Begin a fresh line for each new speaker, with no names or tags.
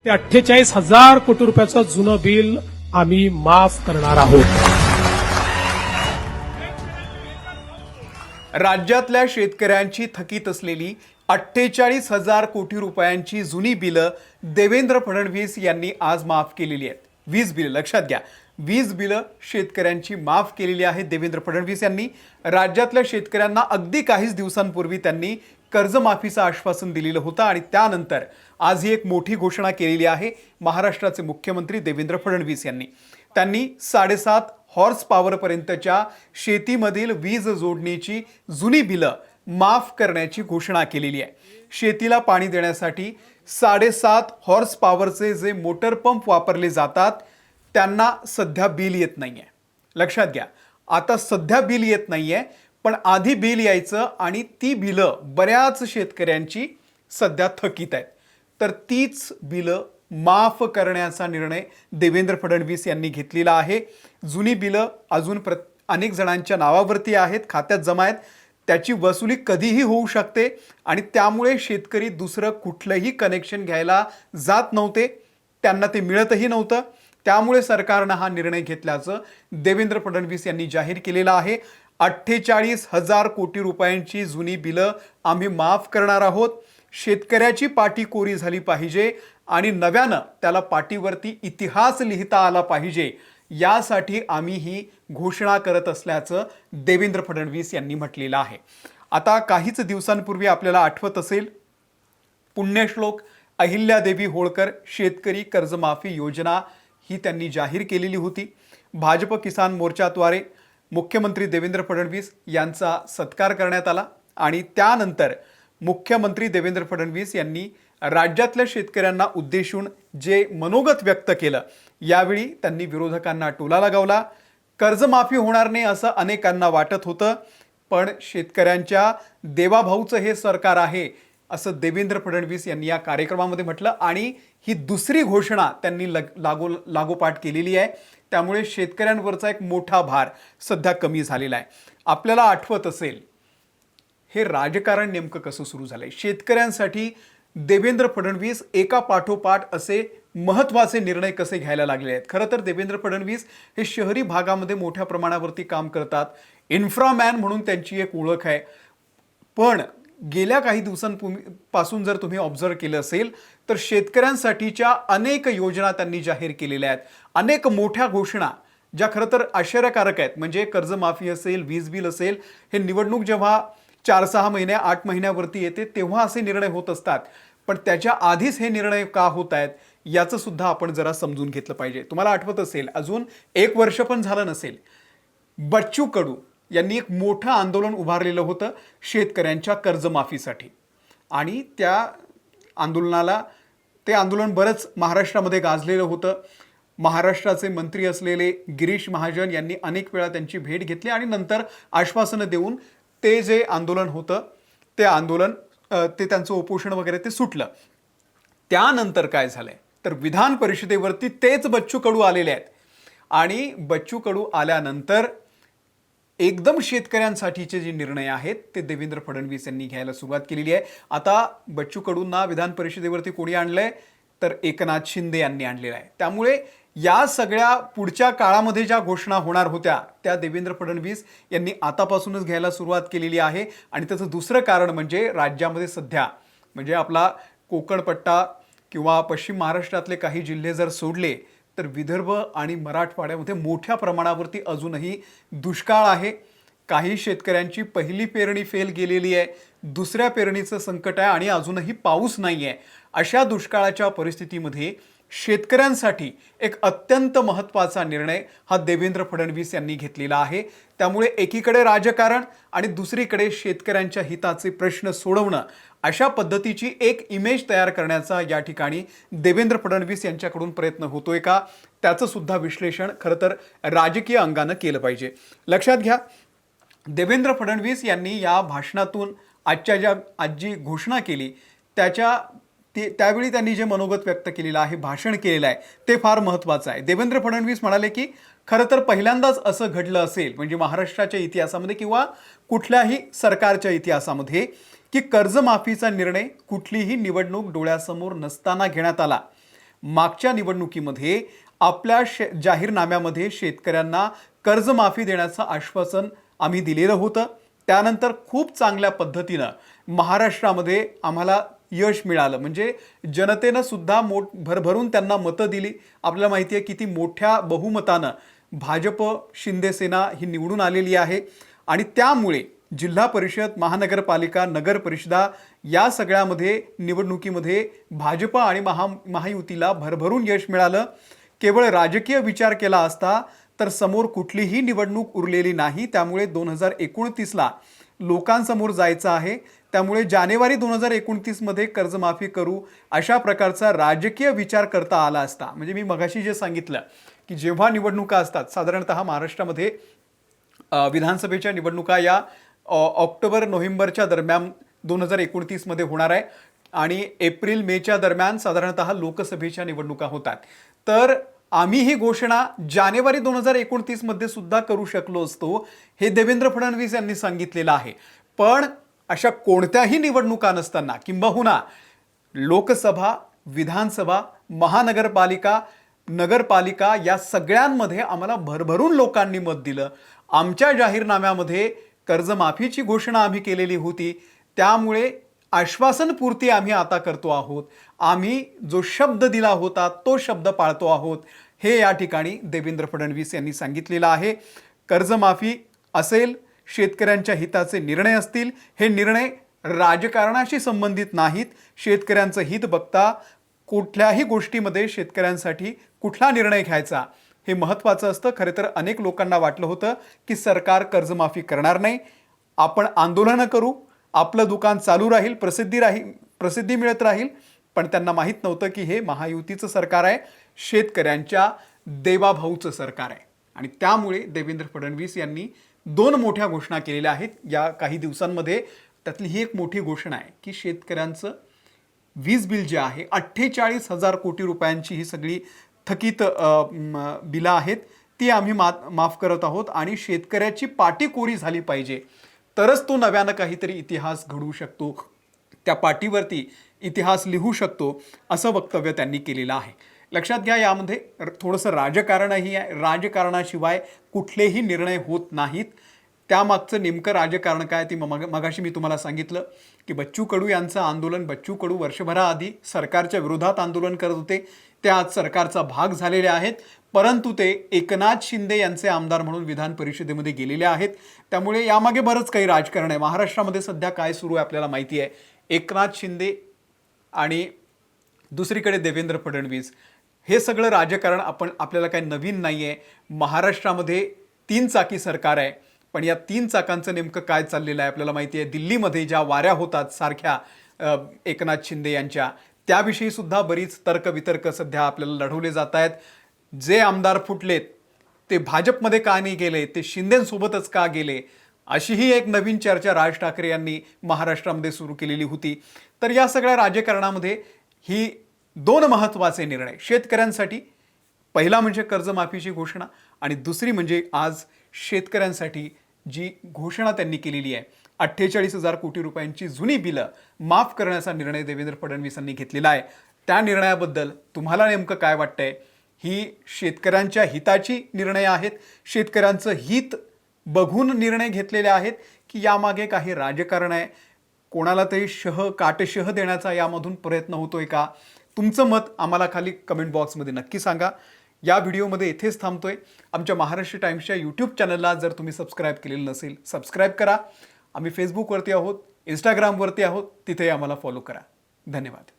ते 48,000 कोटी रुपयाचं जुनं बिल आम्ही माफ करणार आहोत.
राज्यातल्या शेतकऱ्यांची थकीत असलेली 48,000 कोटी रुपयांची जुनी बिलं देवेंद्र फडणवीस यांनी आज माफ केलेली आहेत. वीज बिलं लक्षात घ्या, वीज बिलं शेतकऱ्यांची माफ केलेली आहेत देवेंद्र फडणवीस यांनी. राज्यातल्या शेतकऱ्यांना अगदी काहीच दिवसांपूर्वी त्यांनी कर्जमाफीचं आश्वासन दिलेलं होतं आणि त्यानंतर आज ही एक मोठी घोषणा केलेली आहे महाराष्ट्राचे मुख्यमंत्री देवेंद्र फडणवीस यांनी. त्यांनी 7.5 हॉर्स पॉवरपर्यंतच्या शेतीमधील वीज जोडणीची जुनी बिलं माफ करण्याची घोषणा केलेली आहे. शेतीला पाणी देण्यासाठी 7.5 हॉर्स पॉवरचे जे मोटर पंप वापरले जातात त्यांना सध्या बिल येत नाहीये. लक्षात घ्या, आता सध्या बिल येत नाहीये, पण आधी बिल यायचं आणि ती बिलं बऱ्याच शेतकऱ्यांची सध्या थकीत आहेत. तर तीच बिलं माफ करण्याचा निर्णय देवेंद्र फडणवीस यांनी घेतलेला आहे. जुनी बिलं अजून अनेक जणांच्या नावावरती आहेत, खात्यात जमा आहेत. त्याची वसुली कधीही होऊ शकते आणि त्यामुळे शेतकरी दुसरं कुठलंही कनेक्शन घ्यायला जात नव्हते, त्यांना ते मिळतही नव्हतं. त्यामुळे सरकारनं हा निर्णय घेतल्याचं देवेंद्र फडणवीस यांनी जाहीर केलेलं आहे. 48,000 कोटी रुपयांची जुनी बिलं आम्ही माफ करणार आहोत. शेतकऱ्याची पाटी कोरी झाली पाहिजे आणि नव्यानं त्याला पाटीवरती इतिहास लिहिता आला पाहिजे, यासाठी आम्ही ही घोषणा करत असल्याचं देवेंद्र फडणवीस यांनी म्हटलेलं आहे. आता काहीच दिवसांपूर्वी आपल्याला आठवत असेल, पुण्यश्लोक अहिल्यादेवी होळकर शेतकरी कर्जमाफी योजना ही त्यांनी जाहीर केलेली होती. भाजप किसान मोर्चाद्वारे मुख्यमंत्री देवेंद्र फडणवीस यांचा सत्कार करण्यात आला आणि त्यानंतर मुख्यमंत्री देवेंद्र फडणवीस यांनी राज्यातल्या शेतकऱ्यांना उद्देशून जे मनोगत व्यक्त केलं, यावेळी त्यांनी विरोधकांना टोला लगावला. कर्जमाफी होणार नाही असं अनेकांना वाटत होतं, पण शेतकऱ्यांच्या देवाभाऊचं हे सरकार आहे असं देवेंद्र फडणवीस यांनी या कार्यक्रमामध्ये म्हटलं आणि ही दुसरी घोषणा त्यांनी लागोपाठ केलेली आहे. त्यामुळे शेतकऱ्यांवरचा एक मोठा भार सध्या कमी झालेला आहे. आपल्याला आठवत असेल, हे राजकारण नेमकं कसं सुरू झालंय. शेतकऱ्यांसाठी देवेंद्र फडणवीस एका पाठोपाठ असे महत्त्वाचे निर्णय कसे घ्यायला लागले आहेत. खरं तर देवेंद्र फडणवीस हे शहरी भागामध्ये मोठ्या प्रमाणावरती काम करतात, इन्फ्रामॅन म्हणून त्यांची एक ओळख आहे. पण गेल्या काही दिवसांपासून जर तुम्ही ऑब्झर्व केलं असेल तर शेतकऱ्यांसाठीच्या अनेक योजना त्यांनी जाहीर केलेल्या आहेत. अनेक मोठ्या घोषणा ज्या खरं तर आश्चर्यकारक आहेत. म्हणजे कर्जमाफी असेल, वीज बिल असेल, हे निवडणूक जेव्हा 4-6 महिने 8 महिन्यावरती येते तेव्हा असे निर्णय होत असतात. पण त्याच्या आधीच हे निर्णय का होत आहेत याचं सुद्धा आपण जरा समजून घेतलं पाहिजे. तुम्हाला आठवत असेल, अजून 1 वर्ष पण झालं नसेल, बच्चू कडू यांनी एक मोठं आंदोलन उभारलेलं होतं शेतकऱ्यांच्या कर्जमाफीसाठी आणि त्या आंदोलन बरंच महाराष्ट्रामध्ये गाजलेलं होतं. महाराष्ट्राचे मंत्री असलेले गिरीश महाजन यांनी अनेक वेळा त्यांची भेट घेतली आणि नंतर आश्वासनं देऊन ते जे आंदोलन होतं ते त्यांचं उपोषण वगैरे ते सुटलं. त्यानंतर काय झालंय तर विधान परिषदेवरती तेच बच्चू कडू आलेले आहेत आणि बच्चू कडू आल्यानंतर एकदम शेतकऱ्यांसाठीचे जे निर्णय आहेत ते देवेंद्र फडणवीस यांनी घ्यायला सुरुवात केलेली आहे. आता बच्चू कडूंना विधान परिषदेवरती कोणी आणलंय तर एकनाथ शिंदे यांनी आणलेलं आहे. त्यामुळे या सगळ्या पुढच्या काळामध्ये ज्या घोषणा होणार होत्या त्या देवेंद्र फडणवीस यांनी आतापासूनच घ्यायला सुरुवात केलेली आहे. आणि त्याचं दुसरं कारण म्हणजे राज्यामध्ये सध्या म्हणजे आपला कोकण पट्टा किंवा पश्चिम महाराष्ट्रातले काही जिल्हे जर सोडले तर विदर्भ आणि मराठवाड्यामध्ये मोठ्या प्रमाणावरती अजूनही दुष्काळ आहे. काही शेतकऱ्यांची पहिली पेरणी फेल गेलेली आहे, दुसऱ्या पेरणीचं संकट आहे आणि अजूनही पाऊस नाही आहे. अशा दुष्काळाच्या परिस्थितीमध्ये शेतकऱ्यांसाठी एक अत्यंत महत्त्वाचा निर्णय हा देवेंद्र फडणवीस यांनी घेतलेला आहे. त्यामुळे एकीकडे राजकारण आणि दुसरीकडे शेतकऱ्यांच्या हिताचे प्रश्न सोडवणं, अशा पद्धतीची एक इमेज तयार करण्याचा या ठिकाणी देवेंद्र फडणवीस यांच्याकडून प्रयत्न होतोय का, त्याचं सुद्धा विश्लेषण खरं तर राजकीय अंगानं केलं पाहिजे. लक्षात घ्या, देवेंद्र फडणवीस यांनी या भाषणातून आज जी घोषणा केली त्यावेळी त्यांनी जे मनोगत व्यक्त केलेलं आहे, भाषण केलेलं आहे, ते फार महत्त्वाचं आहे. देवेंद्र फडणवीस म्हणाले की खरं तर पहिल्यांदाच असं घडलं असेल म्हणजे महाराष्ट्राच्या इतिहासामध्ये किंवा कुठल्याही सरकारच्या इतिहासामध्ये की कर्जमाफीचा निर्णय कुठलीही निवडणूक डोळ्यासमोर नसताना घेण्यात आला. मागच्या निवडणुकीमध्ये आपल्या जाहीरनाम्यामध्ये शेतकऱ्यांना कर्जमाफी देण्याचं आश्वासन आम्ही दिलेलं होतं. त्यानंतर खूप चांगल्या पद्धतीनं महाराष्ट्रामध्ये आम्हाला यश मिळालं. म्हणजे जनतेनं सुद्धा भरभरून त्यांना मतं दिली. आपल्याला माहिती आहे किती मोठ्या बहुमतानं भाजप शिंदे सेना ही निवडून आलेली आहे आणि त्यामुळे जिल्हा परिषद, महानगरपालिका, नगर परिषदा या सगळ्यामध्ये निवडणुकीमध्ये भाजप आणि महायुतीला भरभरून यश मिळालं. केवळ राजकीय विचार केला असता तर समोर कुठलीही निवडणूक उरलेली नाही. त्यामुळे 2029ला लोकांसमोर जायचं आहे. त्यामुळे जानेवारी 2029 मध्ये कर्जमाफी करू अशा प्रकारचा राजकीय विचार करता आला असता. म्हणजे मी मगाशी जे सांगितलं की जेव्हा निवडणुका असतात साधारणतः महाराष्ट्रामध्ये विधानसभेच्या निवडणुका या ऑक्टोबर-नोव्हेंबरच्या दरम्यान 2029 मध्ये होणार आहे आणि एप्रिल-मेच्या दरम्यान साधारणतः लोकसभेच्या निवडणुका होतात. तर आम्ही ही घोषणा जानेवारी 2029 मध्ये सुद्धा करू शकलो असतो हे देवेंद्र फडणवीस यांनी सांगितलेलं आहे. पण अशा कोणत्याही निवडणुका नसताना किंबहुना लोकसभा, विधानसभा, महानगरपालिका, नगरपालिका या सगळ्यांमध्ये आम्हाला भरभरून लोकांनी मत दिलं. आमच्या जाहीरनाम्यामध्ये कर्जमाफीची घोषणा आम्ही केलेली होती. त्यामुळे आश्वासनपूर्ती आम्ही आता करतो आहोत. आम्ही जो शब्द दिला होता तो शब्द पाळतो आहोत हे या ठिकाणी देवेंद्र फडणवीस यांनी सांगितलेलं आहे. कर्जमाफी असेल, शेतकऱ्यांच्या हिताचे निर्णय असतील, हे निर्णय राजकारणाशी संबंधित नाहीत. शेतकऱ्यांचं हित बघता कुठल्याही गोष्टीमध्ये शेतकऱ्यांसाठी कुठला निर्णय घ्यायचा हे महत्त्वाचं असतं. खरं तर अनेक लोकांना वाटलं होतं की सरकार कर्जमाफी करणार नाही, आपण आंदोलनं करू, आपलं दुकान चालू राहील, प्रसिद्धी मिळत राहील. पण त्यांना माहीत नव्हतं की हे महायुतीचं सरकार आहे, शेतकऱ्यांच्या देवाभाऊचं सरकार आहे. आणि त्यामुळे देवेंद्र फडणवीस यांनी 2 मोठ्या घोषणा केलेल्या आहेत या काही दिवसांमध्ये. त्यातली ही एक मोठी घोषणा आहे की शेतकऱ्यांचं वीज बिल जे आहे 48,000 कोटी रुपयांची ही सगळी थकीत बिलं आहेत ती आम्ही माफ करत आहोत आणि शेतकऱ्याची पाटी कोरी झाली पाहिजे तरच तो नव्यानं काहीतरी इतिहास घडवू शकतो, त्या पाटीवरती इतिहास लिहू शकतो असं वक्तव्य त्यांनी केलेलं आहे. लक्षात घ्या यामध्ये थोडंसं राजकारणही आहे. राजकारणाशिवाय कुठलेही निर्णय होत नाहीत. त्यामागचं नेमकं राजकारण काय ती मगाशी मी तुम्हाला सांगितलं की बच्चू कडू यांचं आंदोलन, बच्चू कडू वर्षभराआधी सरकारच्या विरोधात आंदोलन करत होते, ते आज सरकारचा भाग झालेले आहेत. परंतु ते एकनाथ शिंदे यांचे आमदार म्हणून विधान परिषदेमध्ये गेलेले आहेत. त्यामुळे यामागे बरंच काही राजकारण आहे. महाराष्ट्रामध्ये सध्या काय सुरू आहे आपल्याला माहिती आहे. एकनाथ शिंदे आणि दुसरीकडे देवेंद्र फडणवीस हे सगळं राजकारण आपल्याला काही नवीन नाही आहे. महाराष्ट्रामध्ये 3 चाकी सरकार आहे. पण या 3 चाकांचं नेमकं काय चाललेलं आहे आपल्याला माहिती आहे. दिल्लीमध्ये ज्या वाऱ्या होतात सारख्या एकनाथ शिंदे यांच्या, त्याविषयी सुद्धा बरीच तर्कवितर्क सध्या आपल्याला लढवले जात आहेत. जे आमदार फुटलेत ते भाजपमध्ये का नाही गेले, ते शिंदेंसोबतच का गेले, अशीही एक नवीन चर्चा राज ठाकरे यांनी महाराष्ट्रामध्ये सुरू केलेली होती. तर या सगळ्या राजकारणामध्ये ही 2 महत्त्वाचे निर्णय शेतकऱ्यांसाठी, पहिला म्हणजे कर्जमाफीची घोषणा आणि दुसरी म्हणजे आज शेतकऱ्यांसाठी जी घोषणा त्यांनी केलेली आहे 48,000 कोटी रुपयांची जुनी बिलं माफ करण्याचा निर्णय देवेंद्र फडणवीसांनी घेतलेला आहे. त्या निर्णयाबद्दल तुम्हाला नेमकं काय वाटतंय? ही शेतकऱ्यांच्या हिताची निर्णय आहेत, शेतकऱ्यांचं हित बघून निर्णय घेतलेले आहेत की यामागे काही राजकारण आहे, कोणाला तरी काटशह देण्याचा यामधून प्रयत्न होतोय का? तुमचं मत आम्हाला खाली कमेंट बॉक्समध्ये नक्की सांगा. या व्हिडिओमध्ये इथेच थांबतोय. आमच्या महाराष्ट्र टाइम्सच्या यूट्यूब चॅनलला जर तुम्ही सबस्क्राईब केलेलं नसेल सबस्क्राईब करा. आम्ही फेसबुकवरती आहोत, इंस्टाग्रामवरती आहोत, तिथे आम्हाला फॉलो करा. धन्यवाद.